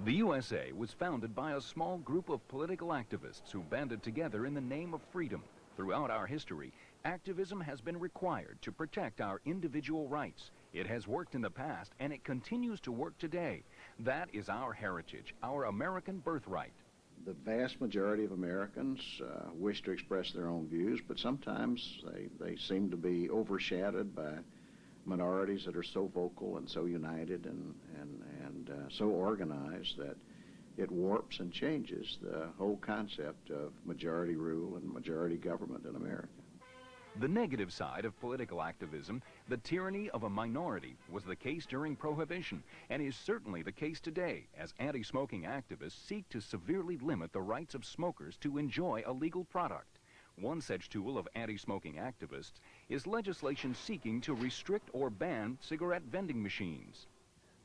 The USA was founded by a small group of political activists who banded together in the name of freedom. Throughout our history, activism has been required to protect our individual rights. It has worked in the past, and it continues to work today. That is our heritage, our American birthright. The vast majority of Americans wish to express their own views, but sometimes they seem to be overshadowed by minorities that are so vocal and so united and so organized that it warps and changes the whole concept of majority rule and majority government in America. The negative side of political activism, the tyranny of a minority, was the case during Prohibition and is certainly the case today as anti-smoking activists seek to severely limit the rights of smokers to enjoy a legal product. One such tool of anti-smoking activists is legislation seeking to restrict or ban cigarette vending machines.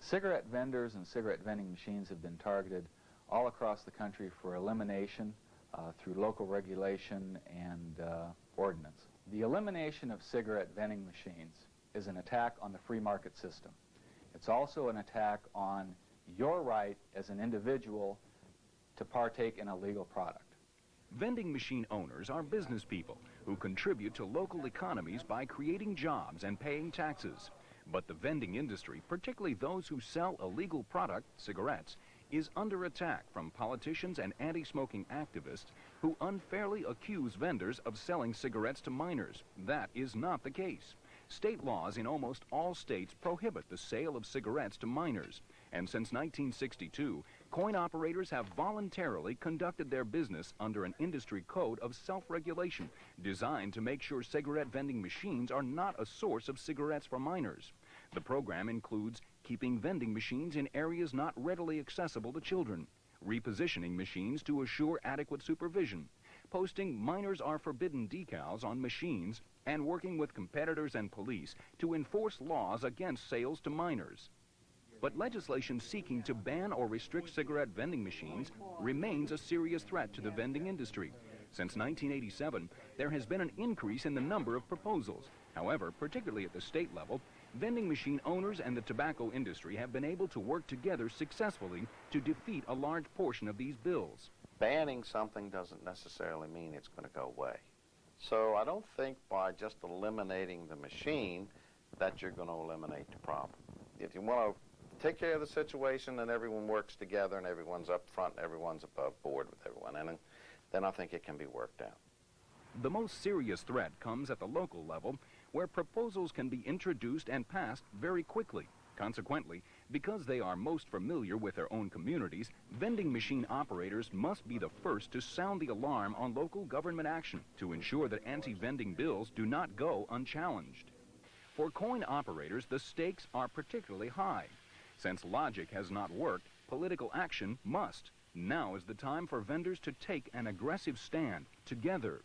Cigarette vendors and cigarette vending machines have been targeted all across the country for elimination through local regulation and ordinance. The elimination of cigarette vending machines is an attack on the free market system. It's also an attack on your right as an individual to partake in a legal product. Vending machine owners are business people who contribute to local economies by creating jobs and paying taxes. But the vending industry, particularly those who sell a legal product, cigarettes, is under attack from politicians and anti-smoking activists who unfairly accuse vendors of selling cigarettes to minors. That is not the case. State laws in almost all states prohibit the sale of cigarettes to minors. And since 1962, coin operators have voluntarily conducted their business under an industry code of self-regulation designed to make sure cigarette vending machines are not a source of cigarettes for minors. The program includes keeping vending machines in areas not readily accessible to children, repositioning machines to assure adequate supervision, posting "minors are forbidden" decals on machines, and working with competitors and police to enforce laws against sales to minors. But legislation seeking to ban or restrict cigarette vending machines remains a serious threat to the vending industry. Since 1987, there has been an increase in the number of proposals. However, particularly at the state level, vending machine owners and the tobacco industry have been able to work together successfully to defeat a large portion of these bills. Banning something doesn't necessarily mean it's going to go away. So I don't think by just eliminating the machine that you're going to eliminate the problem. If you want to take care of the situation and everyone works together and everyone's up front and everyone's above board with everyone, and then I think it can be worked out. The most serious threat comes at the local level, where proposals can be introduced and passed very quickly. Consequently, because they are most familiar with their own communities, vending machine operators must be the first to sound the alarm on local government action to ensure that anti-vending bills do not go unchallenged. For coin operators, the stakes are particularly high. Since logic has not worked, political action must. Now is the time for vendors to take an aggressive stand together.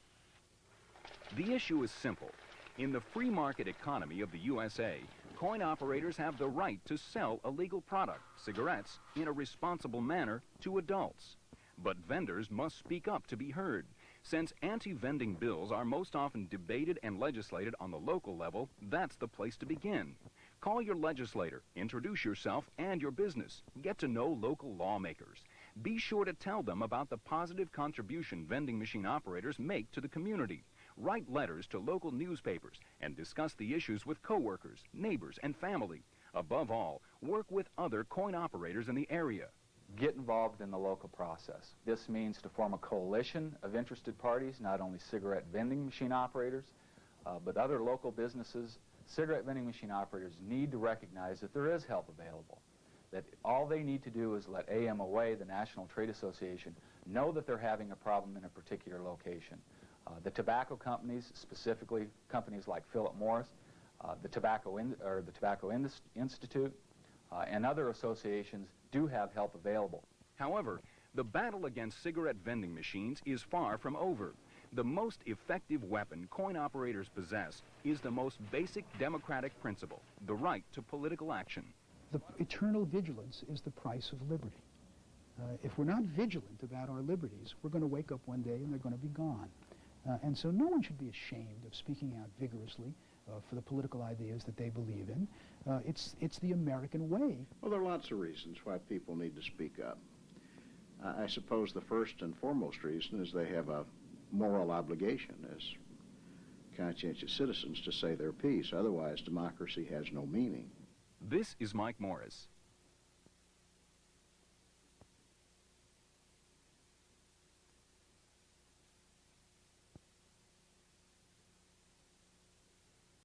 The issue is simple. In the free market economy of the USA, coin operators have the right to sell a legal product, cigarettes, in a responsible manner to adults. But vendors must speak up to be heard. Since anti-vending bills are most often debated and legislated on the local level, that's the place to begin. Call your legislator, introduce yourself and your business, get to know local lawmakers. Be sure to tell them about the positive contribution vending machine operators make to the community. Write letters to local newspapers and discuss the issues with coworkers, neighbors, and family. Above all, work with other coin operators in the area. Get involved in the local process. This means to form a coalition of interested parties, not only cigarette vending machine operators, but other local businesses. Cigarette vending machine operators need to recognize that there is help available, that all they need to do is let AMOA, the National Trade Association, know that they're having a problem in a particular location. The tobacco companies, specifically companies like Philip Morris, the Tobacco Institute, and other associations do have help available. However, the battle against cigarette vending machines is far from over. The most effective weapon coin operators possess is the most basic democratic principle, the right to political action. The eternal vigilance is the price of liberty. If we're not vigilant about our liberties, we're going to wake up one day and they're going to be gone. And so no one should be ashamed of speaking out vigorously for the political ideas that they believe in. It's the American way. Well, there are lots of reasons why people need to speak up. I suppose the first and foremost reason is they have a moral obligation as conscientious citizens to say their piece. Otherwise, democracy has no meaning. This is Mike Morris.